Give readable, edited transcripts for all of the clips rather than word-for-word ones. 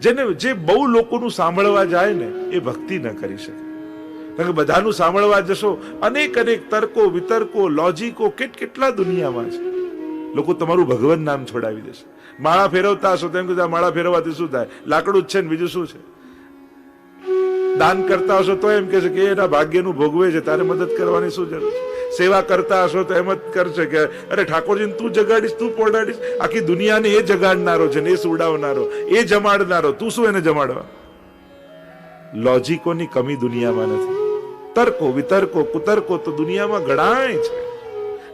જે બહુ લોકોનું સાંભળવા જાય ને એ ભક્તિ ન કરી શકે. કારણ કે બધાનું સાંભળવા જશો, અનેક અનેક તર્કો વિતર્કો લોજિકો કેટલા દુનિયામાં છે. લોકો તમારું ભગવાન નામ છોડાવી દેશે. માળા ફેરવતા હશો તેમ કીધું માળા ફેરવવાથી શું થાય, લાકડું જ છે ને બીજું શું છે. દાન કરતા હશો તો એમ કહેશે કે એના ભાગ્યનું ભોગવે છે, તારે મદદ કરવાની શું જરૂર છે. સેવા કરતા હશો તો એમ જ કરશે કે અરે ઠાકોરજીને તું જગાડીશ, તું પોડાડીશ. આખી દુનિયાને એ જગાડનારો છે ને એ સુવડાવનારો, એ જમાડનારો, તું શું એને જમાડવા. લોજિકોની કમી દુનિયામાં નથી. તર્કો વિતર્કો કુતર્કો તો દુનિયામાં ઘણાય છે,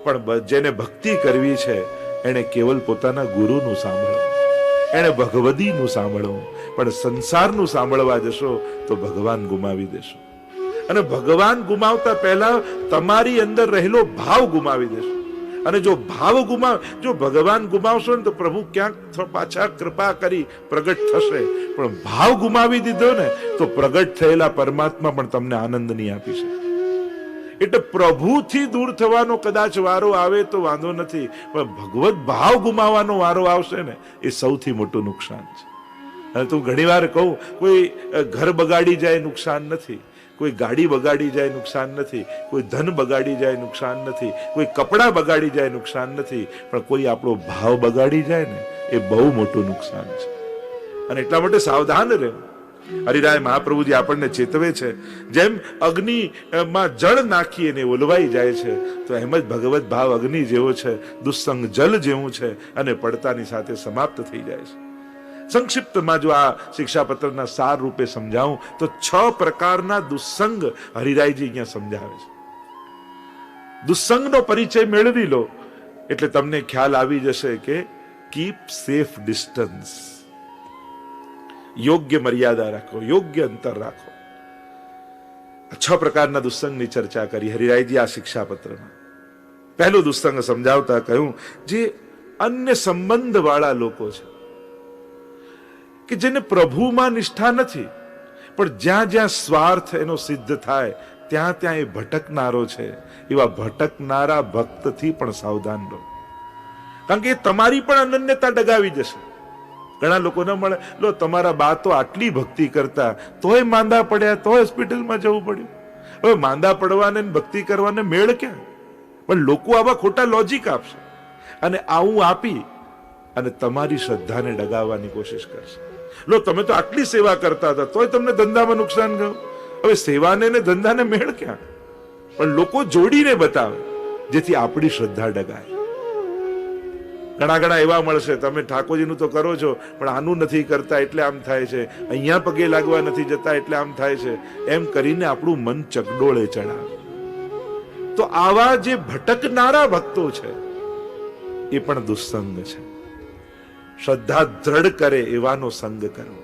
પણ જેને ભક્તિ કરવી છે એને કેવલ પોતાના ગુરુનું સાંભળવું, એને ભગવદીનું સાંભળવું. પણ સંસારનું સાંભળવા જશો તો ભગવાન ગુમાવી દેશો. અને ભગવાન ગુમાવતા પહેલા તમારી અંદર રહેલો ભાવ ગુમાવી દેશો. અને જો ભગવાન ગુમાવશો ને તો પ્રભુ ક્યાંક પાછા કૃપા કરી પ્રગટ થશે. પણ ભાવ ગુમાવી દીધો ને તો પ્રગટ થયેલા પરમાત્મા પણ તમને આનંદ નહીં આપી શકે. એટલે પ્રભુથી દૂર થવાનો કદાચ વારો આવે તો વાંધો નથી, પણ ભગવત ભાવ ગુમાવવાનો વારો આવશે ને એ સૌથી મોટું નુકસાન છે. અને તું ઘણી વાર કહું, કોઈ ઘર બગાડી જાય નુકસાન નથી, કોઈ ગાડી બગાડી જાય નુકસાન નથી, કોઈ ધન બગાડી જાય નુકસાન નથી, કોઈ કપડાં બગાડી જાય નુકસાન નથી, પણ કોઈ આપણો ભાવ બગાડી જાય ને એ બહુ મોટું નુકસાન છે. અને એટલા માટે સાવધાન રહેવું. હરિરાય મહાપ્રભુજી આપણને ચેતવે છે, જેમ અગ્નિમાં જળ નાખીએ ને ઓલવાઈ જાય છે, તો એમ જ ભગવત ભાવ અગ્નિ જેવો છે, દુસ્સંગ જલ જેવું છે અને પડતાની સાથે સમાપ્ત થઈ જાય છે. સંક્ષિપ્તમાં જો આ શિક્ષાપત્રના સાર રૂપે સમજાવું તો 6 પ્રકારના દુસ્સંગ હરિરાયજી અહીંયા સમજાવે છે. દુસ્સંગનો પરિચય મેળવી લો એટલે તમને ખ્યાલ આવી જશે કે કીપ સેફ ડિસ્ટન્સ, યોગ્ય મર્યાદા રાખો, યોગ્ય અંતર રાખો. 6 પ્રકારના દુસ્સંગની ચર્ચા કરી હરિરાયજી આ શિક્ષાપત્રમાં. પહેલું દુસ્સંગ સમજાવતા કહ્યું, જે અન્ય સંબંધ વાળા લોકો છે, કે જેને પ્રભુમાં નિષ્ઠા નથી, પણ જ્યાં જ્યાં સ્વાર્થ એનો સિદ્ધ થાય ત્યાં ત્યાં એ ભટકનારો છે. એવા ભટકનારા ભક્તથી પણ સાવધાન રહો, કારણ કે એ તમારી પણ અનન્યતા ડગાવી જશે. ઘણા લોકો ન મળે, લો તમારા બા તો આટલી ભક્તિ કરતા તોય માંદા પડ્યા, તોય હોસ્પિટલમાં જવું પડ્યું. હવે માંદા પડવાને ભક્તિ કરવાને મેળ ક્યાં? પણ લોકો આવા ખોટા લોજિક આપશે અને આવું આપી અને તમારી શ્રદ્ધાને ડગાવવાની કોશિશ કરશે. લો તમે તો આટલી સેવા કરતા હતા તોય તમને ધંધામાં નુકસાન ગયું. હવે સેવાને ને ધંધાને મેળ ક્યાં? પણ લોકો જોડીને બતાવે જેથી આપણી શ્રદ્ધા ડગાય. ઘણા એવા મળશે, તમે ઠાકોરજીનું તો કરો છો પણ આનું નથી કરતા એટલે આમ થાય છે, અહીંયા પગે લાગવા નથી જતા એટલે આમ થાય છે, એમ કરીને આપણું મન ચકડોળે ચડાવે. તો આવા જે ભટકનારા ભક્તો છે એ પણ દુસ્સંગ છે. શ્રદ્ધા દ્રઢ કરે એવાનો સંગ કરવો,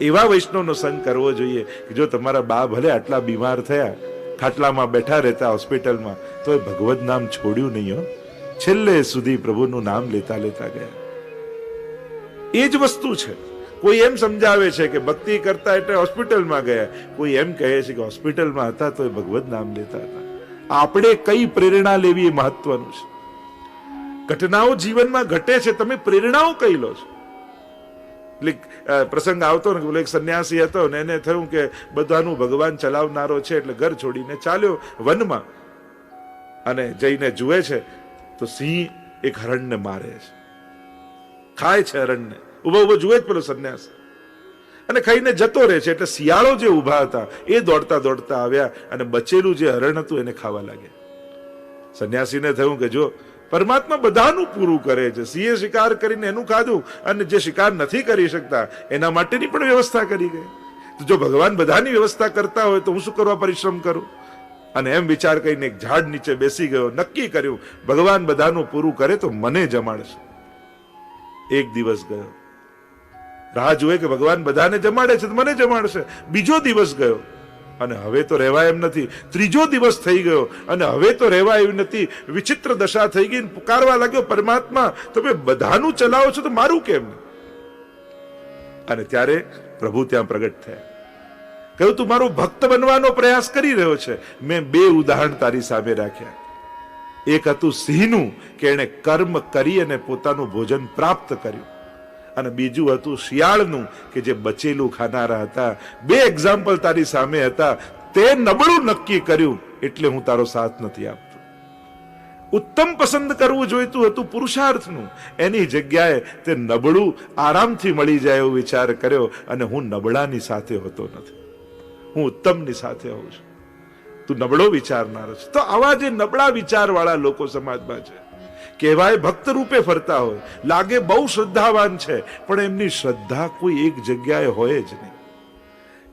એવા વૈષ્ણવનો સંગ કરવો જોઈએ કે જો તમારા બા ભલે આટલા બીમાર થયા, ખાટલામાં બેઠા રહેતા હોસ્પિટલમાં, તો એ ભગવત નામ છોડ્યું નહીં હો, છેલ્લે સુધી પ્રભુનું નામ લેતા ગયા. એ જ વસ્તુ છે. કોઈ એમ સમજાવે છે કે ભક્તિ કરતા એટલે હોસ્પિટલમાં ગયા, કોઈ એમ કહે છે કે હોસ્પિટલમાં હતા તો એ ભગવત નામ લેતા હતા. આપણે કઈ પ્રેરણા લેવી એ મહત્વનું છે. ઘટનાઓ જીવનમાં ઘટે છે, તમે પ્રેરણાઓ કઈ લો છો. એટલે પ્રસંગ આવતો ને, એક સંન્યાસી હતો ને એને થયું કે બધાનું ભગવાન ચલાવનારો છે એટલે ઘર છોડીને ચાલ્યો વનમાં, અને જઈને જુએ છે તો સિંહ એક હરણને મારે છે, ખાય છે હરણને. ઉભો જુએ જ પેલો સંન્યાસ અને ખાઈને જતો રહે છે. એટલે શિયાળો જે ઉભા હતા એ દોડતા આવ્યા અને બચેલું જે હરણ હતું એને ખાવા લાગ્યા. સંન્યાસીને થયું કે જો પરમાત્મા બધાનું પૂરું કરે છે, સિંહે શિકાર કરીને એનું ખાધું અને જે શિકાર નથી કરી શકતા એના માટેની પણ વ્યવસ્થા કરી ગઈ. તો જો ભગવાન બધાની વ્યવસ્થા કરતા હોય તો હું શું કરવા પરિશ્રમ કરું? અને એમ વિચાર કરીને એક ઝાડ નીચે બેસી ગયો, નક્કી કર્યું ભગવાન બધાનું પૂરું કરે તો મને જમાડશે. એક દિવસ ગયો, રાહ જોએ કે ભગવાન બધાને જમાડે છે તો મને જમાડશે. બીજો દિવસ ગયો અને હવે તો રહેવાય એમ નથી. ત્રીજો દિવસ થઈ ગયો અને હવે તો રહેવાય એમ નથી. વિચિત્ર દશા થઈ ગઈ. પુકારવા લાગ્યો, પરમાત્મા તમે બધાનું ચલાવો છો તો મારું કેમ? અને ત્યારે પ્રભુ ત્યાં પ્રગટ થયા. કહ્યું તું મારો ભક્ત બનવાનો પ્રયાસ કરી રહ્યો છે, મેં 2 ઉદાહરણ તારી સામે રાખ્યા. એક હતું સિંહનું કે એને કર્મ કરી અને પોતાનું ભોજન પ્રાપ્ત કર્યું, અને બીજું હતું શિયાળનું, કે જે બચેલું ખાનારા હતા. બે એક્ઝામ્પલ તારી સામે હતા. તે નબળું નક્કી કર્યું એટલે હું તારો સાથ નથી આપતો. ઉત્તમ પસંદ કરવું જોઈતું હતું પુરુષાર્થનું, એની જગ્યાએ તે નબળું આરામથી મળી જાય એવો વિચાર કર્યો, અને હું નબળાની સાથે હોતો નથી, હું ઉત્તમની સાથે હોઉં છું. તું નબળો વિચારનાર છે. તો આવા જે નબળા વિચારવાળા લોકો સમાજમાં છે, કહેવાય ભક્ત રૂપે ફરતા હોય, લાગે બહુ શ્રદ્ધાવાન છે, પણ એમની શ્રદ્ધા કોઈ એક જગ્યાએ હોય જ નહીં.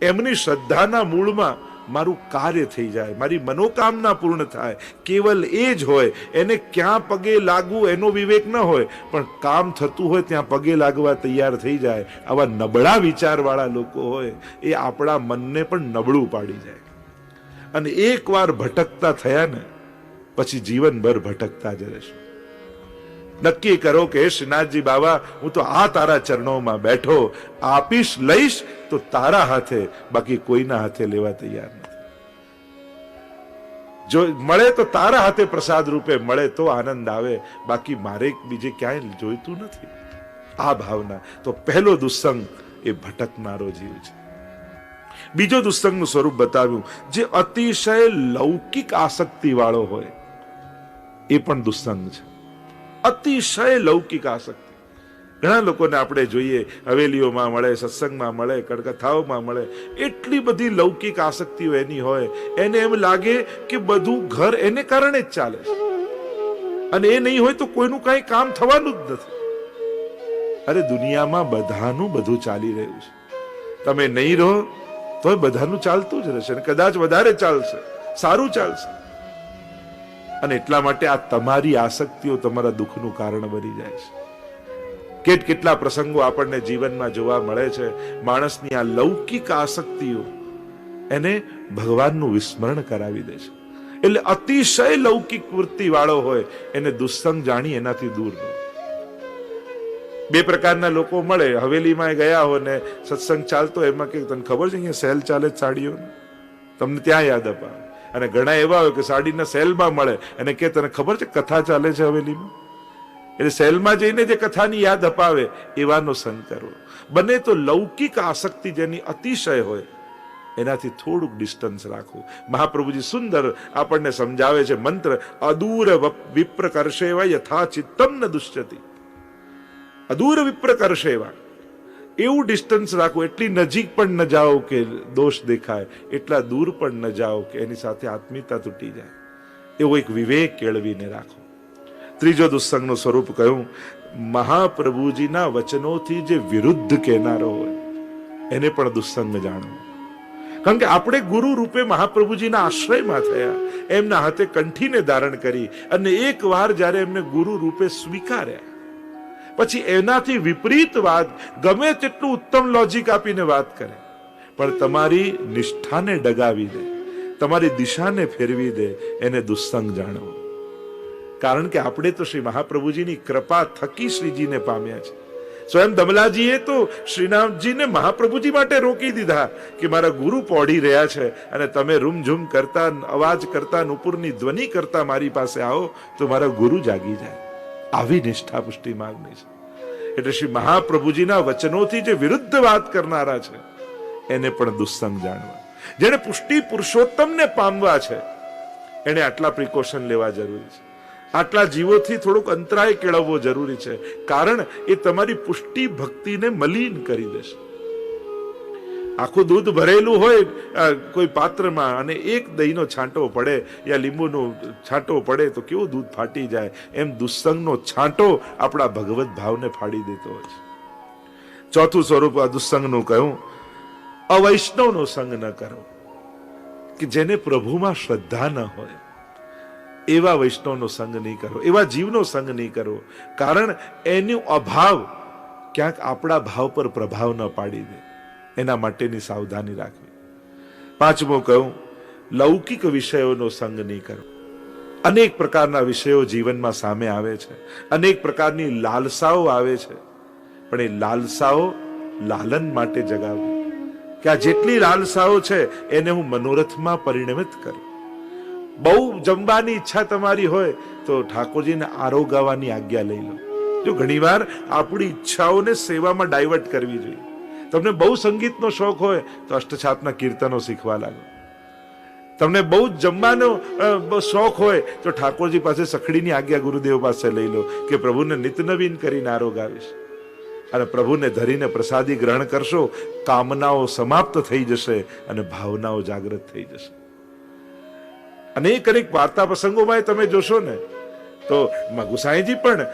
એમની શ્રદ્ધાના મૂળમાં મારું કાર્ય થઈ જાય, મારી મનોકામના પૂર્ણ થાય, કેવલ એ જ હોય. એને ક્યાં પગે લાગવું એનો વિવેક ન હોય, પણ કામ થતું હોય ત્યાં પગે લાગવા તૈયાર થઈ જાય. આવા નબળા વિચારવાળા લોકો હોય એ આપણા મનને પણ નબળું પાડી જાય. અને એકવાર ભટકતા થયા ને પછી જીવનભર ભટકતા જ રહેશે. નક્કી કરો કે શ્રીનાથજી બાબા, હું તો આ તારા ચરણોમાં બેઠો, આપીશ લઈશ તો તારા હાથે, બાકી કોઈના હાથે લેવા તૈયાર નથી. જો મળે તો તારા હાથે પ્રસાદ રૂપે મળે તો આનંદ આવે, બાકી મારે બીજે ક્યાંય જોઈતું નથી. આ ભાવના. તો પહેલો દુસ્સંગ એ ભટકનારો જીવ છે. બીજો દુસ્સંગનું સ્વરૂપ બતાવ્યું, જે અતિશય લૌકિક આસક્તિ વાળો હોય, એ પણ દુસ્સંગ છે. અતિશય લૌકિક આસક્તિ. ઘણા લોકોને આપણે જોઈએ, હવેલીઓમાં મળે, સત્સંગમાં મળે, કથાઓમાં મળે, એટલી બધી લૌકિક આસક્તિઓ એની હોય, એને એમ લાગે કે બધું ઘર એને કારણે જ ચાલે છે, અને એ નહીં હોય તો કોઈનું કઈ કામ થવાનું જ નથી. અરે દુનિયામાં બધાનું બધું ચાલી રહ્યું છે. તમે નહીં રહો તો બધાનું ચાલતું જ રહેશે, અને કદાચ વધારે ચાલશે, સારું ચાલશે. અને એટલા માટે આ તમારી આસક્તિઓ તમારા દુઃખનું કારણ બની જાય છે. કેટલા પ્રસંગો આપણને જીવનમાં જોવા મળે છે. માણસની આ લૌકિક આસક્તિઓ એને ભગવાનનું વિસ્મરણ કરાવી દે છે. એટલે અતિશય લૌકિક વૃત્તિ વાળો હોય એને દુસ્સંગ જાણી એનાથી દૂર રહો. બે પ્રકારના લોકો મળે, હવેલીમાં ગયા હોય ને સત્સંગ ચાલતો, એમાં કે તને ખબર છે અહીંયા સેલ ચાલે સાડીઓ, તમને ત્યાં યાદ અપાવે. અને ઘણા એવા હોય કે સાડીના સેલમાં મળે અને કે તને ખબર છે કથા ચાલે છે હવેલીમાં, એટલે સેલમાં જઈને જે કથાની યાદ અપાવે એવાનો સંગ કરવો. બને તો લૌકિક આસક્તિ જેની અતિશય હોય એનાથી થોડુંક ડિસ્ટન્સ રાખવું. મહાપ્રભુજી સુંદર આપણને સમજાવે છે મંત્ર, અદૂર વિપ્ર કરશેવા યથા ચિત્તમ ન દુષ્યતિ. અદૂર વિપ્ર કરશેવા, એવું ડિસ્ટન્સ રાખો. એટલી નજીક પણ ન જાઓ કે દોષ દેખાય, એટલા દૂર પણ ન જાઓ કે એની સાથે આત્મીયતા તૂટી જાય. એવો એક વિવેક કેળવીને રાખો. ત્રીજો દુસ્સંગનું સ્વરૂપ કહ્યું, મહાપ્રભુજીના વચનોથી જે વિરુદ્ધ કહેનારો હોય એને પણ દુસ્સંગ જાણવો. કારણ કે આપણે ગુરુ રૂપે મહાપ્રભુજીના આશ્રયમાં થયા, એમના હાથે કંઠીને ધારણ કરી, અને એક વાર જ્યારે એમને ગુરુ રૂપે સ્વીકાર્યા પછી એનાથી વિપરીત વાત, ગમે તેટલું ઉત્તમ લોજિક આપીને વાત કરે, પણ તમારી નિષ્ઠાને ડગાવી દે, તમારી દિશાને ફેરવી દે, એને દુસ્સંગ જાણવો. કારણ કે આપણે તો શ્રી મહાપ્રભુજીની કૃપા થકી શ્રીજીને પામ્યા છે. સ્વયં દમલાજીએ તો શ્રીનાથજીને મહાપ્રભુજી માટે રોકી દીધા કે મારા ગુરુ પોઢી રહ્યા છે અને તમે રૂમઝૂમ કરતા, અવાજ કરતા, નુપુરની ધ્વનિ કરતા મારી પાસે આવો તો મારા ગુરુ જાગી જાય. આવી નિષ્ઠા પુષ્ટિ માગની છે. એટલે શ્રી મહાપ્રભુજીના વચનોથી જે વિરુદ્ધ વાત કરનારા છે એને પણ દુસ્સંગ જાણવા. જેને પુષ્ટિ પુરુષોત્તમને પામવા છે એને આટલા પ્રિકોશન લેવા જરૂરી છે. આટલા જીવોથી થોડુંક અંતરાય કેળવવો જરૂરી છે, કારણ એ તમારી પુષ્ટિ ભક્તિને મલિન કરી દેશે. આખું દૂધ ભરેલું હોય કોઈ પાત્રમાં અને એક દહીંનો છાંટો પડે યા લીંબુનો છાંટો પડે તો કેવું દૂધ ફાટી જાય, એમ દુસ્સંગનો છાંટો આપણા ભગવત ભાવને ફાડી દેતો હોય છે. ચોથું સ્વરૂપ આ દુસ્સંગનું કહ્યું, અવૈષ્ણવનો સંગ ન કરો. કે જેને પ્રભુમાં શ્રદ્ધા ન હોય એવા વૈષ્ણવનો સંગ નહીં કરો, એવા જીવનો સંગ નહીં કરો. કારણ એનો અભાવ ક્યાંક આપણા ભાવ પર પ્રભાવ ન પાડી દે, એના માટેની સાવધાની રાખવી. પાંચમું કહ્યું, લૌકિક વિષયોનો સંગ નહીં કરો. અનેક પ્રકારના વિષયો જીવનમાં સામે આવે છે, અનેક પ્રકારની લાલસાઓ આવે છે, પણ એ લાલસાઓ લાલન માટે જગાવવી. કે આ જેટલી લાલસાઓ છે એને હું મનોરથમાં પરિણમિત કરું. બહુ જમવાની ઈચ્છા તમારી હોય તો ઠાકોરજીને આરોગાવાની આજ્ઞા લઈ લો. જો ઘણીવાર આપણી ઈચ્છાઓને સેવામાં ડાયવર્ટ કરવી જોઈએ. તમને બહુ સંગીતનો શોખ હોય તો અષ્ટછાપના કીર્તનો શીખવા લાગો. તમને બહુ જ જમવાનો શોખ હોય તો ઠાકોરજી પાસે સખડીની આજ્ઞા ગુરુદેવ પાસે લઈ લો કે પ્રભુને નિત નવીન કરીને આરોગ આવીશ. અને પ્રભુને ધરીને પ્રસાદી ગ્રહણ કરશો, કામનાઓ સમાપ્ત થઈ જશે અને ભાવનાઓ જાગૃત થઈ જશે. અનેક વાર્તા પ્રસંગોમાં તમે જોશો ને તો ગુસાઈજી પણ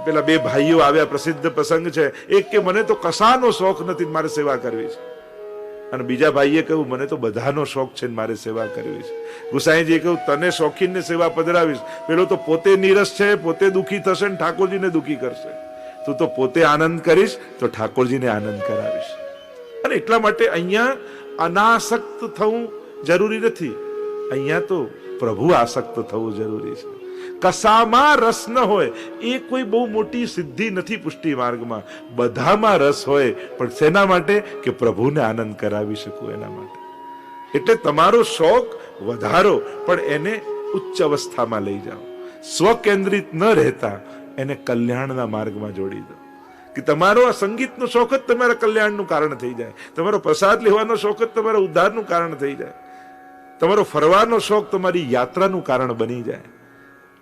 પેલા બે ભાઈઓ આવ્યા, પ્રસિદ્ધ પ્રસંગ છે. એક કે મને તો કશાનો શોખ નથી, મારે સેવા કરવી છે. અને બીજા ભાઈએ કહ્યું મને તો બધાનો શોખ છે, મારે સેવા કરવી છે. ગુસાઈજીએ કહ્યું તને શોખીનને સેવા પધરાવીશ. પેલો તો પોતે નીરસ છે, પોતે દુઃખી થશે ને ઠાકોરજીને દુઃખી કરશે. તું તો પોતે આનંદ કરીશ તો ઠાકોરજીને આનંદ કરાવીશ. અને એટલા માટે અહીંયા અનાસક્ત થવું જરૂરી નથી, અહીંયા તો પ્રભુ આસક્ત થવું જરૂરી છે. કસામાં રસ ન હોય એ કોઈ બહુ મોટી સિદ્ધિ નથી પુષ્ટિ માર્ગમાં. બધામાં રસ હોય, પણ શેના માટે? કે પ્રભુને આનંદ કરાવી શકું એના માટે. એટલે તમારો શોખ વધારો, પણ એને ઉચ્ચ અવસ્થામાં લઈ જાઓ. સ્વકેન્દ્રિત ન રહેતા એને કલ્યાણના માર્ગમાં જોડી દો. કે તમારો આ સંગીતનો શોખ જ તમારા કલ્યાણનું કારણ થઈ જાય, તમારો પ્રસાદ લેવાનો શોખ જ તમારા ઉદ્ધારનું કારણ થઈ જાય, તમારો ફરવાનો શોખ તમારી યાત્રાનું કારણ બની જાય.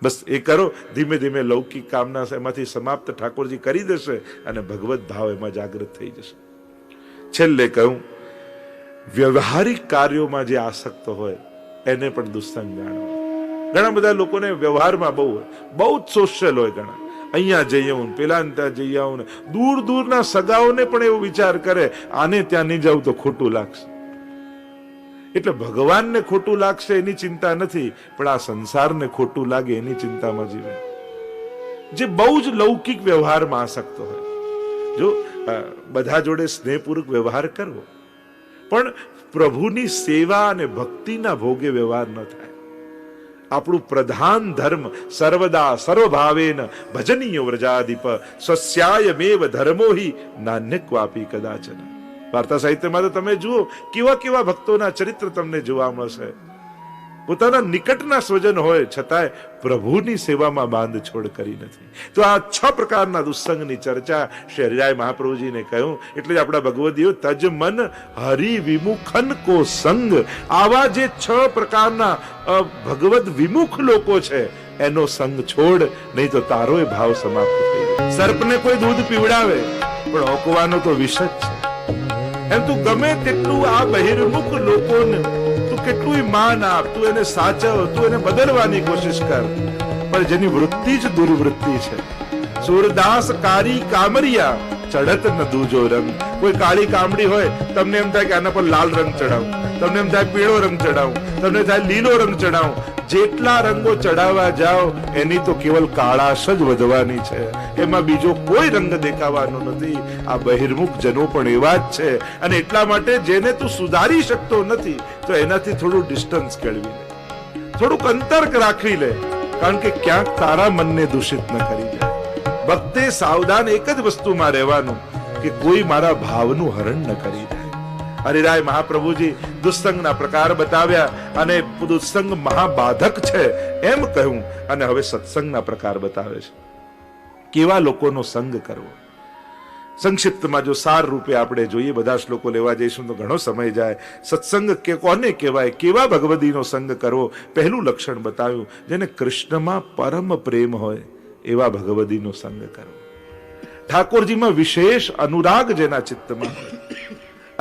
બસ એ કરો, ધીમે ધીમે લૌકિક કામના એમાંથી સમાપ્ત ઠાકોરજી કરી દેશે અને ભગવત ભાવ એમાં જાગૃત થઈ જશે. છેલ્લે કહું, વ્યવહારિક કાર્યોમાં જે આસક્ત હોય એને પણ દુસ્સંગ જાણો. ઘણા બધા લોકોને વ્યવહારમાં બહુ જ સોશિયલ હોય. ઘણા અહીંયા જઈ આવું, પેલા ત્યાં જઈ આવું, દૂર દૂરના સગાઓને પણ એવો વિચાર કરે આને ત્યાં નહીં જાઉં તો ખોટું લાગશે. એટલે ભગવાનને ખોટું લાગશે એની ચિંતા નથી, પણ આ સંસારને ખોટું લાગે એની ચિંતામાં જીવે. જે બહુ જ લૌકિક વ્યવહારમાં આસક્ત હોય, જો બધા જોડે સ્નેહપૂર્વક વ્યવહાર કરવો, પણ પ્રભુની સેવા અને ભક્તિના ભોગે વ્યવહાર ન થાય. આપણું પ્રધાન ધર્મ સર્વદા સર્વભાવેન ભજનીય વ્રજાધિપ સ્વસ્યાય મેવ ધર્મો હિ નાન્ય ક્વાપી કદાચન. વાર્તા સાહિત્યમાં તો તમે જુઓ કેવા કેવા ભક્તોના ચરિત્ર તમને જોવા મળશે. પોતાના નિકટના સ્વજન હોય છતાંય પ્રભુની સેવામાં બાંધછોડ કરી નથી. તો આ 6 પ્રકારના દુસ્સંગની ચર્ચા શ્રી હરિરાય મહાપ્રભુજીને કહ્યું. એટલે આપણા ભગવદીઓ તજ મન હરિ વિમુખન કો સંગ. આવા જે 6 પ્રકારના ભગવદ વિમુખ લોકો છે એનો સંગ છોડ, નહીં તો તારોય ભાવ સમાપ્ત થઈ જાય. સર્પને કોઈ દૂધ પીવડાવે પણ ઓકવાનો તો વિષ જ છે. એમ તું ગમે તેટલું આ બહિર્મુખ લોકોને તું કેટલું માન આપ, તું એને સાચવ, તું એને બદલવાની કોશિશ કર, પણ જેની વૃત્તિ જ દુર્વૃત્તિ છે. સુરદાસ કારી કામરિયા ચડત ન દૂજો રંગ. કોઈ કાળી કામડી હોય, તમને એમ થાય કે આના પર લાલ રંગ ચડાવું, તમને એમ થાય પીળો રંગ ચડાવું, તમને થાય લીલો રંગ ચડાવું. જેટલા રંગો ચડાવવા જાઓ એની તો કેવલ કાળાશ જ વધવાની છે, એમાં બીજો કોઈ રંગ દેખાવાનો નથી. આ બહિર્મુખ જનો પણ એવા જ છે. અને એટલા માટે જેને તું સુધારી શકતો નથી તો એનાથી થોડું ડિસ્ટન્સ કેળવી લે, થોડુંક અંતર રાખવી લે, કારણ કે ક્યાંક તારા મનને દૂષિત ન કરી જાય. ભક્તે સાવધાન એક જ વસ્તુમાં રહેવાનું કે કોઈ મારા ભાવનું હરણ ન કરી જાય. હરિરાય મહાપ્રભુજી દુસ્સંગના પ્રકાર બતાવ્યા અને દુસ્સંગ મહાબાધક છે એમ કહ્યું, અને હવે સત્સંગના પ્રકાર બતાવે છે. કેવા લોકોનો સંગ કરવો. સંક્ષિપ્તમાં જો સાર રૂપે આપણે જોઈએ, બધા શ્લોકો લેવા જઈશું તો ઘણો સમય જાય. સત્સંગ કે કોને કહેવાય, કેવા ભગવદીનો સંગ કરવો, પહેલું લક્ષણ બતાવ્યું. જેને કૃષ્ણમાં પરમ પ્રેમ હોય એવા ભગવદીનો સંગ કરવો. ઠાકોરજીમાં વિશેષ અનુરાગ જેના ચિત્તમાં હોય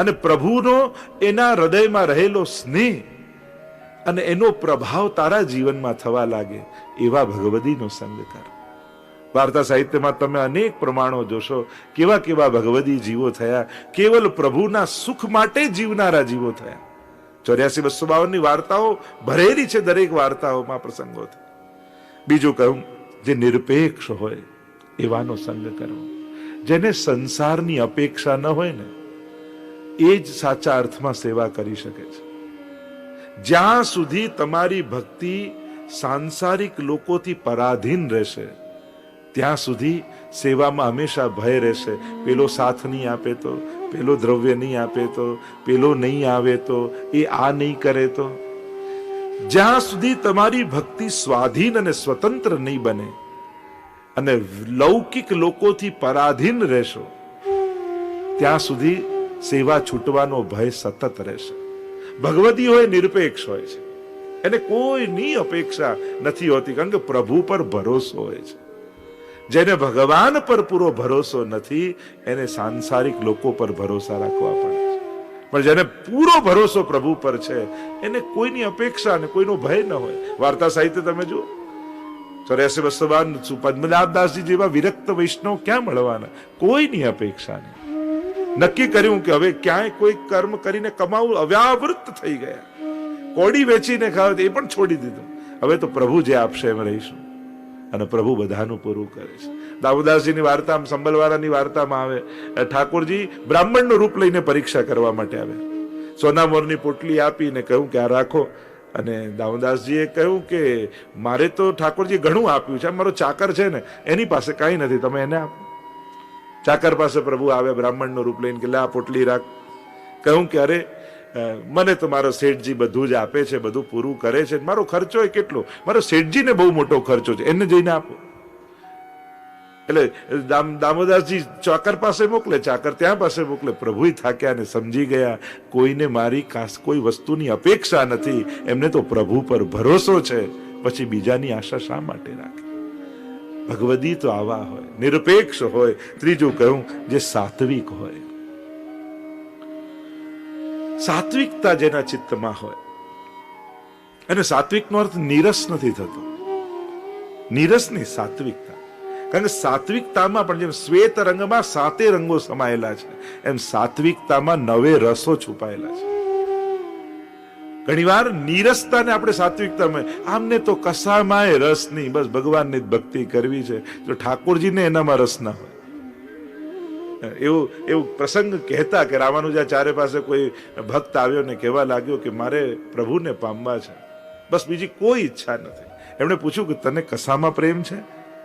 અને પ્રભુનો એના હૃદયમાં રહેલો સ્નેહ અને એનો પ્રભાવ તારા જીવનમાં થવા લાગે એવા ભગવદીનો સંગ કર. વાર્તા સાહિત્યમાં તમે અનેક પ્રમાણો જોશો કેવા કેવા ભગવદી જીવો થયા, કેવલ પ્રભુના સુખ માટે જીવનારા જીવો થયા. 84-252 વાર્તાઓ ભરેલી છે, દરેક વાર્તાઓમાં પ્રસંગો. બીજું કહું, જે નિરપેક્ષ હોય એવાનો સંગ કરવો. જેને સંસારની અપેક્ષા ન હોય ને એ જ સાચા અર્થમાં સેવા કરી શકે છે. જ્યાં સુધી તમારી ભક્તિ સાંસારિક લોકોથી પરાધીન રહેશે ત્યાં સુધી સેવામાં હંમેશા ભય રહેશે. પેલો સાથ નહીં આપે તો, પેલો દ્રવ્ય નહીં આપે તો, પેલો નહીં આવે તો, એ આ નહીં કરે તો. જ્યાં સુધી તમારી ભક્તિ સ્વાધીન અને સ્વતંત્ર નહીં બને અને લૌકિક લોકોથી પરાધીન રહેશો ત્યાં સુધી સેવા છૂટવાનો ભય સતત રહેશે. ભગવદી હોય નિરપેક્ષ હોય છે, એને કોઈની અપેક્ષા નથી હોતી, કારણ કે પ્રભુ પર ભરોસો હોય છે. જેને ભગવાન પર પૂરો ભરોસો નથી એને સાંસારિક લોકો પર ભરોસા રાખવા પડે છે. પણ જેને પૂરો ભરોસો પ્રભુ પર છે એને કોઈની અપેક્ષા અને કોઈનો ભય ન હોય. વાર્તા સાહિત્ય તમે જુઓ, 84 વર્ષવાન પદ્મનાભદાસજી જેવા વિરક્ત વૈષ્ણવ ક્યાં મળવાના? કોઈની અપેક્ષા નહીં. નક્કી કર્યું કે હવે ક્યાંય કોઈ કર્મ કરીને કમાવું, અવ્યાવૃત થઈ ગયા. કોડી વેચીને ખાવ એ પણ છોડી દીધું. હવે તો પ્રભુ જે આપશે એમ રહીશું, અને પ્રભુ બધાનું પૂરું કરે છે. દામોદાસજીની વાર્તામાં, સંબલવાળાની વાર્તામાં આવે, ઠાકોરજી બ્રાહ્મણનું રૂપ લઈને પરીક્ષા કરવા માટે આવે. સોના મોરની પોટલી આપીને કહ્યું કે આ રાખો. અને દામોદાસજીએ કહ્યું કે મારે તો ઠાકોરજી ઘણું આપ્યું છે, મારો ચાકર છે ને એની પાસે કાંઈ નથી, તમે એને આપો. ચાકર પાસે પ્રભુ આવે બ્રાહ્મણનું રૂપ લઈને કે લે આ પોટલી રાખ. કહ્યું કે અરે મને તો મારો શેઠજી બધું જ આપે છે, બધું પૂરું કરે છે, મારો ખર્ચો એ કેટલો, મારો શેઠજીને બહુ મોટો ખર્ચો છે, એને જઈને આપો. એટલે દામોદાસજી ચાકર પાસે મોકલે, ચાકર ત્યાં પાસે મોકલે. પ્રભુ થાક્યા અને સમજી ગયા કોઈને મારી કોઈ વસ્તુની અપેક્ષા નથી, એમને તો પ્રભુ પર ભરોસો છે, પછી બીજાની આશા શા માટે રાખે? ભગવદી તો આવા હોય, નિરપેક્ષ હોય. ત્રીજું કહ્યું જે સાત્વિક હોય. સાત્વિકતા જેના ચિત્તમાં હોય, અને સાત્વિકનો અર્થ નીરસ નથી થતો, નીરસની સાત્વિકતા. કારણ કે સાત્વિકતામાં પણ જેમ શ્વેત રંગમાં 7 રંગો સમાયેલા છે, એમ સાત્વિકતામાં 9 રસો છુપાયેલા છે. ઘણીવાર નીરસતાને આપણે સાત્વિકતામાં, આમને તો કશામાંય રસ નહીં, બસ ભગવાનની જ ભક્તિ કરવી છે, જો ઠાકોરજીને એનામાં રસ ના હોય. એવું પ્રસંગ કહેતા કે રામાનુજાચાર્ય પાસે કોઈ ભક્ત આવ્યો ને કહેવા લાગ્યો કે મારે પ્રભુને પામવા છે, બસ બીજી કોઈ ઈચ્છા નથી. એમણે પૂછ્યું કે તને કશામાં પ્રેમ છે?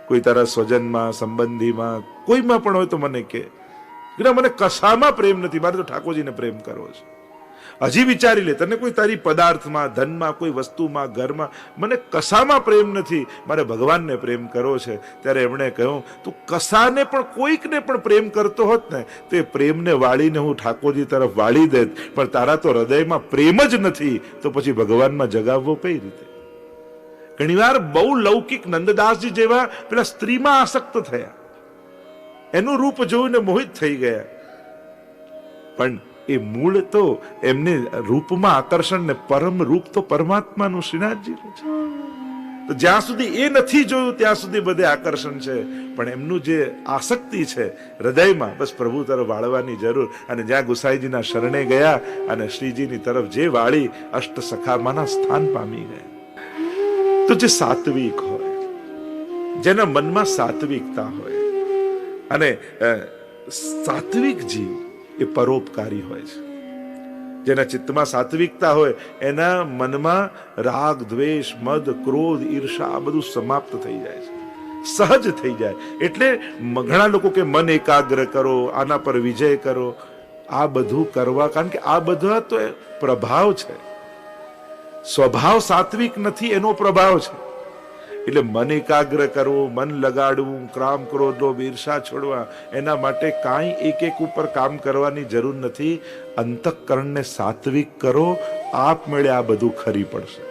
કોઈ તારા સ્વજનમાં, સંબંધીમાં, કોઈમાં પણ હોય તો મને કે. મને કશામાં પ્રેમ નથી, મારે તો ઠાકોરજીને પ્રેમ કરવો છે. હજી વિચારી લે, તને કોઈ તારી પદાર્થમાં, ધનમાં, કોઈ વસ્તુમાં, ઘરમાં, મને કશામાં પ્રેમ નથી, મારે ભગવાનને પ્રેમ કરવો છે. ત્યારે એમણે કહ્યું તું કશાને પણ, કોઈકને પણ પ્રેમ કરતો હોત ને તો એ પ્રેમને વાળીને હું ઠાકોરજી તરફ વાળી દેત, પણ તારા તો હૃદયમાં પ્રેમ જ નથી, તો પછી ભગવાનમાં જગાવવો કઈ રીતે? ઘણીવાર બહુ લૌકિક નંદદાસજી જેવા પેલા સ્ત્રીમાં આસક્ત થયા, એનું રૂપ જોઈને મોહિત થઈ ગયા, પણ એ મૂળ તો એમને રૂપમાં આકર્ષણ ને પરમ રૂપ તો પરમાત્માનું શ્રીનાથજીનું છે. તો જ્યાં સુધી એ નથી જોયું ત્યાં સુધી બધે આકર્ષણ છે, પણ એમનું જે આસક્તિ છે હૃદયમાં, બસ પ્રભુ તરફ વાળવાની જરૂર. અને જ્યાં ગુસાઈજીના શરણે ગયા અને શ્રીજીની તરફ જે વાળી, અષ્ટ સખામાંના સ્થાન પામી ગયા. તો જે સાત્વિક હોય, જેના મનમાં સાત્વિકતા હોય, અને સાત્વિક જીવ એ પરોપકારી હોય છે. જેના ચિત્તમાં સાત્વિકતા હોય એના મનમાં રાગ, દ્વેષ, મદ, ક્રોધ, ઈર્ષા આ બધું સમાપ્ત થઈ જાય છે, સહજ થઈ જાય. એટલે ઘણા લોકો કે મન એકાગ્ર કરો, આના પર વિજય કરો, આ બધું કરવા, કારણ કે આ બધા તો પ્રભાવ છે, સ્વભાવ સાત્વિક નથી, એનો પ્રભાવ છે. એટલે મન એકાગ્ર કરવું, મન લગાડવું, ક્રામ, ક્રોધ, લોભ, ઈર્ષા છોડવા, એના માટે કાંઈ એક ઉપર કામ કરવાની જરૂર નથી. અંતઃકરણને સાત્વિક કરો, આપમેળે આ બધું ખરી પડશે.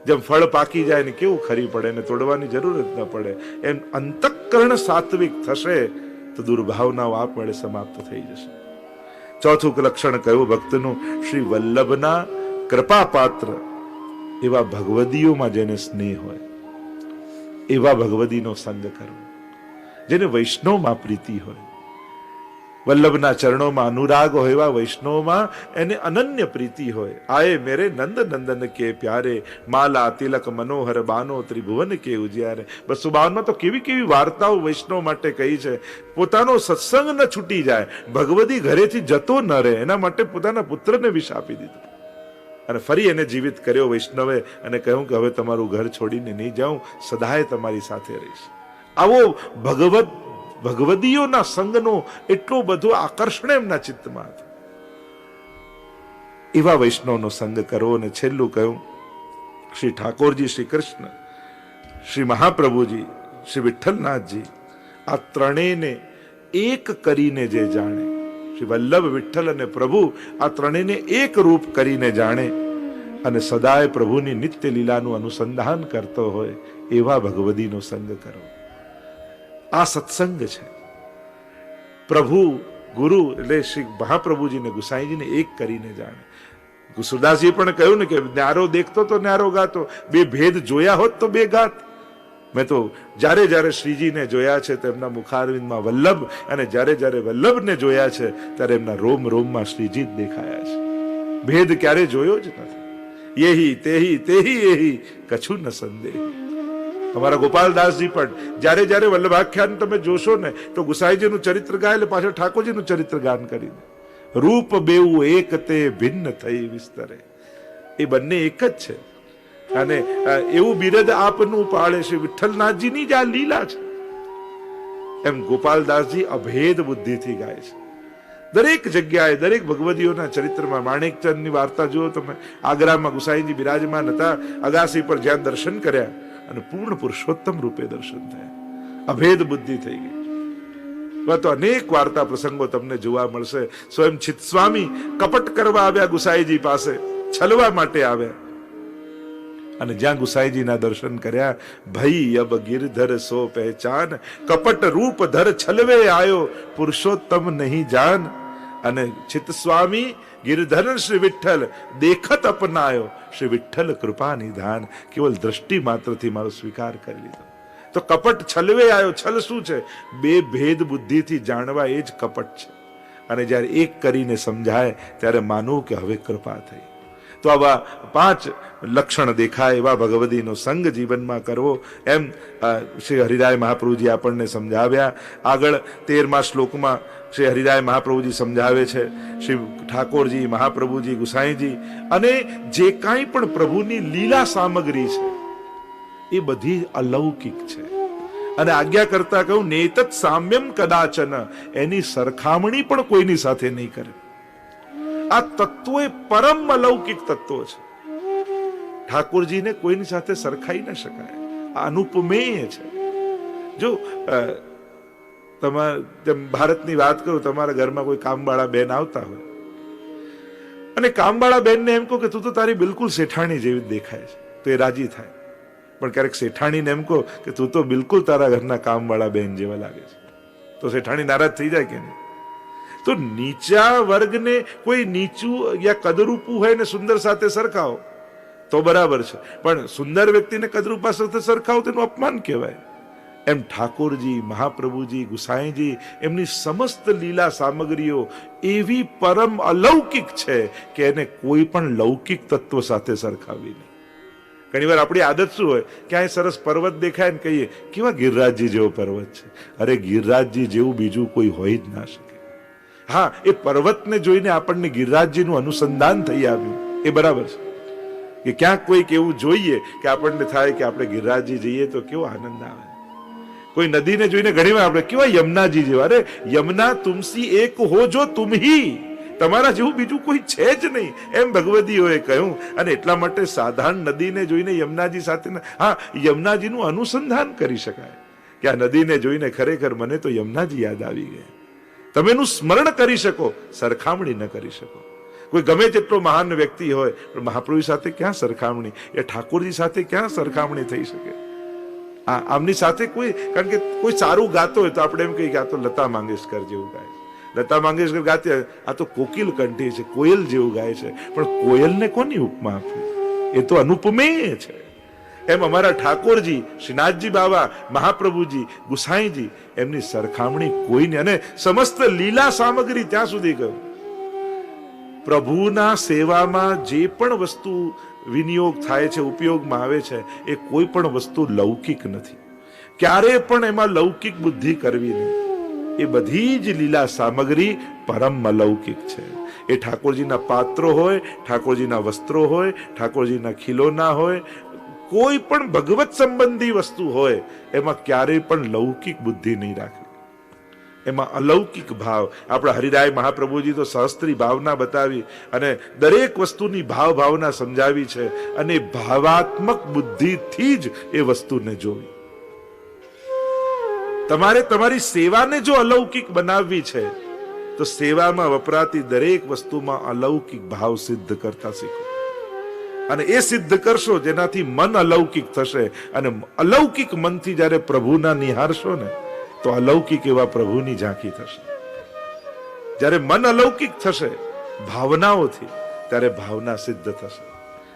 જેમ ફળ પાકી જાય ને કેવું ખરી પડે, એને તોડવાની જરૂર જ ન પડે, એમ અંતઃકરણ સાત્વિક થશે તો દુર્ભાવનાઓ આપમેળે સમાપ્ત થઈ જશે. ચોથું લક્ષણ કયું ભક્તનું? શ્રી વલ્લભના કૃપા પાત્ર એવા ભગવદીઓમાં જેને સ્નેહ હોય, એવા ભગવદીનો સંગ કરવો. જેને વૈષ્ણવમાં પ્રીતિ હોય, વલ્લભના ચરણોમાં અનુરાગ હોય, એવા વૈષ્ણવમાં એને અનન્ય પ્રીતિ હોય. આયે મેરે નંદ નંદન કે પ્યારે, માલા તિલક મનોહર બાનો ત્રિભુવન કે ઉજ્યારે. બસો 52માં તો કેવી કેવી વાર્તાઓ વૈષ્ણવ માટે કહી છે. પોતાનો સત્સંગ ન છૂટી જાય, ભગવદી ઘરેથી જતો ન રહે, એના માટે પોતાના પુત્રને વિષ આપી દીધો અને ફરી એને જીવિત કર્યો વૈષ્ણવે, અને કહ્યું કે હવે તમારું ઘર છોડીને નહીં જાઉં, સદાય તમારી સાથે રહીશ. આવો ભગવદીઓના સંગનો એટલો બધો આકર્ષણ એમના ચિત્તમાં હતો. એવા વૈષ્ણવનો સંગ કરવો. અને છેલ્લું કહ્યું શ્રી ઠાકોરજી, શ્રી કૃષ્ણ, શ્રી મહાપ્રભુજી, શ્રી વિઠ્ઠલનાથજી આ ત્રણેયને એક કરીને જે જાણે, શ્રી વલ્લભ, વિઠ્ઠલ અને પ્રભુ આ ત્રણેયને એક રૂપ કરીને જાણે અને સદાય પ્રભુની નિત્ય લીલાનું અનુસંધાન કરતો હોય એવા ભગવદીનો સંગ કરો. આ સત્સંગ છે. પ્રભુ ગુરુ એટલે શ્રી મહાપ્રભુજીને ગુસાઈજીને એક કરીને જાણે. સુરદાસજીએ પણ કહ્યું ને કે ન્યારો દેખતો તો ન્યારો ગાતો, બે ભેદ જોયા હોત તો બે ગાત. મેં તો જ્યારે જ્યારે શ્રીજીને જોયા છે તેમના મુખારવિંદમાં વલ્લભ, અને જ્યારે જ્યારે વલ્લભને જોયા છે ત્યારે એમના રોમ રોમમાં શ્રીજી જ દેખાયા છે. ભેદ ક્યારે જોયો જ નથી. યેહી તેહી તેહી એહી કછું ન સંદેહ. અમારા ગોપાલદાસજી પણ જ્યારે જ્યારે વલ્લભાખ્યાન તમે જોશો ને તો ગુસાઈજીનું ચરિત્ર ગાય એટલે પાછળ ઠાકોરજીનું ચરિત્ર ગાન કરી દે. રૂપ બેવું એક તે ભિન્ન થઈ વિસ્તરે. એ બંને એક જ છે. અને એવું બિરદ આપનું પાળે શ્રી વિઠ્ઠલનાથજીની જ આ લીલા છે. એમ ગોપાલદાસજી અભેદ બુદ્ધિથી ગાય છે. દરેક જગ્યાએ દરેક ભગવદીઓના ચરિત્રમાં માણેકચંદની વાર્તા જુઓ તમે. આગ્રામાં ગુસાઈજી બિરાજમાન હતા, અગાસી પર જ્યાં દર્શન કર્યા અને પૂર્ણ પુરુષોત્તમ રૂપે દર્શન થયા. અભેદ બુદ્ધિ થઈ ગઈ. તો અનેક વાર્તા પ્રસંગો તમને જોવા મળશે. સ્વયં ચિત્સ્વામી કપટ કરવા આવ્યા ગુસાઈજી પાસે, છલવા માટે આવ્યા અને જ્યાં ગુસાઈજીના દર્શન કર્યા, ભઈ અબ ગિરધર સો પહેચાન, કપટ રૂપ ધર છલવે આયો, પુરુષોત્તમ નહીં જાન. અને ચિત્સ્વામી ગિરધર શ્રી વિઠ્ઠલ દેખત અપનાયો, શ્રી વિઠ્ઠલ કૃપા નિધાન. કેવલ દ્રષ્ટિ માત્રથી મારો સ્વીકાર કરી લીધો. તો કપટ છલવે આવ્યો. છલ શું છે? બે ભેદ બુદ્ધિથી જાણવા, એ જ કપટ છે. અને જ્યારે એક કરીને સમજાય ત્યારે માનવું કે હવે કૃપા થઈ. તો આવા 5 લક્ષણ દેખાય એવા ભગવદીનો સંગ જીવનમાં કરવો, એમ શ્રી હરિરાય મહાપ્રભુજી આપણને સમજાવ્યા. આગળ 13મા શ્લોકમાં શ્રી હરિરાય મહાપ્રભુજી સમજાવે છે, શ્રી ઠાકોરજી, મહાપ્રભુજી, ગુસાઈજી અને જે કાંઈ પણ પ્રભુની લીલા સામગ્રી છે એ બધી અલૌકિક છે. અને આજ્ઞા કરતા કહ્યું, નેતત સામ્યમ કદાચન, એની સરખામણી પણ કોઈની સાથે નહીં કરે. આ તત્વો એ પરમ અલૌકિક તત્વો છે. ઠાકોરજીને કોઈની સાથે સરખાઈ ન શકાય. આ અનુપમેય છે. જો જેમ ભારતની વાત કરું, તમારા ઘરમાં કોઈ કામવાળા બેન આવતા હોય અને કામવાળા બેનને એમ કહો કે તું તો તારી બિલકુલ શેઠાણી જેવી દેખાય છે, તો એ રાજી થાય. પણ ક્યારેક શેઠાણીને એમ કહો કે તું તો બિલકુલ તારા ઘરના કામવાળા બેન જેવા લાગે છે, તો શેઠાણી નારાજ થઈ જાય કે નહીં? તો નીચા વર્ગને કોઈ નીચું યા કદરૂપું હોય ને સુંદર સાથે સરખાવો તો બરાબર છે, પણ સુંદર વ્યક્તિને કદરૂપા સાથે સરખાવો તેનું અપમાન કહેવાય. એમ ઠાકોરજી, મહાપ્રભુજી, ગુસાઈજી, એમની સમસ્ત લીલા સામગ્રીઓ એવી પરમ અલૌકિક છે કે એને કોઈ પણ લૌકિક તત્વ સાથે સરખાવી નહીં. ઘણી વાર આપણી આદત શું હોય, ક્યાંય સરસ પર્વત દેખાય ને કહીએ કેવા ગિરિરાજજી જેવો પર્વત છે. અરે ગિરિરાજજી જેવું બીજું કોઈ હોય જ ના શકે. હા, એ પર્વતને જોઈને આપણને ગિરિરાજજીનું અનુસંધાન થઈ આવ્યું, એ બરાબર છે કે ક્યાંક કોઈક એવું જોઈએ કે આપણને થાય કે આપણે ગિરિરાજજી જઈએ તો કેવો આનંદ આવે. કોઈ નદીને જોઈને ઘણી વાર આપણે કેવા યમુનાજી જેવા. અરે યમુના તુમસી એક હો જો તુમ હી, તમારા જેવું બીજું કોઈ છે જ નહીં, એમ ભગવદીઓએ કહ્યું. અને એટલા માટે સાધારણ નદીને જોઈને યમુનાજી સાથે, હા, યમુનાજીનું અનુસંધાન કરી શકાય કે આ નદીને જોઈને ખરેખર મને તો યમુનાજી યાદ આવી ગયા. તમે એનું સ્મરણ કરી શકો, સરખામણી ન કરી શકો. કોઈ ગમે તેટલો મહાન વ્યક્તિ હોય પણ મહાપ્રભુ સાથે ક્યાં સરખામણી, એ ઠાકોરજી સાથે ક્યાં સરખામણી થઈ શકે? આમની સાથે કોઈ, કારણ કે કોઈ સારું ગાતો હોય તો આપણે એમ કહીએ કે આ તો લતા મંગેશકર જેવું ગાય છે. લતા મંગેશકર ગાતી હોય, આ તો કોકિલ કંઠી છે, કોયલ જેવું ગાય છે. પણ કોયલને કોની ઉપમા આપવી? એ તો અનુપમેય છે. એમ અમારા ઠાકોરજી, શ્રીનાથજી બાબા, મહાપ્રભુજી, ગુસાઈજી, એમની સરખામણી કોઈને. અને સમસ્ત લીલા સામગ્રી ત્યાં સુધી કહ્યું, પ્રભુના સેવામાં જે પણ વસ્તુ વિનિયોગ થાય છે, ઉપયોગમાં આવે છે, એ કોઈ પણ વસ્તુ લૌકિક નથી. ક્યારે પણ એમાં લૌકિક બુદ્ધિ કરવી નહીં. એ બધી જ લીલા સામગ્રી પરમ અલૌકિક છે. એ ઠાકોરજીના પાત્રો હોય, ઠાકોરજીના વસ્ત્રો હોય, ઠાકોરજીના ખીલોના હોય, કોઈ પણ ભગવત સંબંધી વસ્તુ હોય, એમાં ક્યારેય પણ લૌકિક બુદ્ધિ નહીં રાખવી. એમાં અલૌકિક ભાવ. આપણા હરિરાય મહાપ્રભુજી તો સહસ્ત્રી ભાવના બતાવી અને દરેક વસ્તુની ભાવના સમજાવી છે. અને ભાવાત્મક બુદ્ધિથી જ એ વસ્તુને જોવી. તમારે તમારી સેવાને જો અલૌકિક બનાવવી છે તો સેવામાં વપરાતી દરેક વસ્તુમાં અલૌકિક ભાવ સિદ્ધ કરતા શીખો, અને એ સિદ્ધ કરશો જેનાથી મન અલૌકિક થશે, અને અલૌકિક મનથી જ્યારે પ્રભુના નિહારશો ને તો અલૌકિક એવા પ્રભુની ઝાંખી થશે. જ્યારે મન અલૌકિક થશે ભાવનાઓથી, ત્યારે ભાવના સિદ્ધ થશે.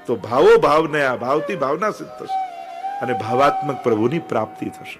તો ભાવો ભાવને આ ભાવથી ભાવના સિદ્ધ થશે અને ભાવાત્મક પ્રભુની પ્રાપ્તિ થશે.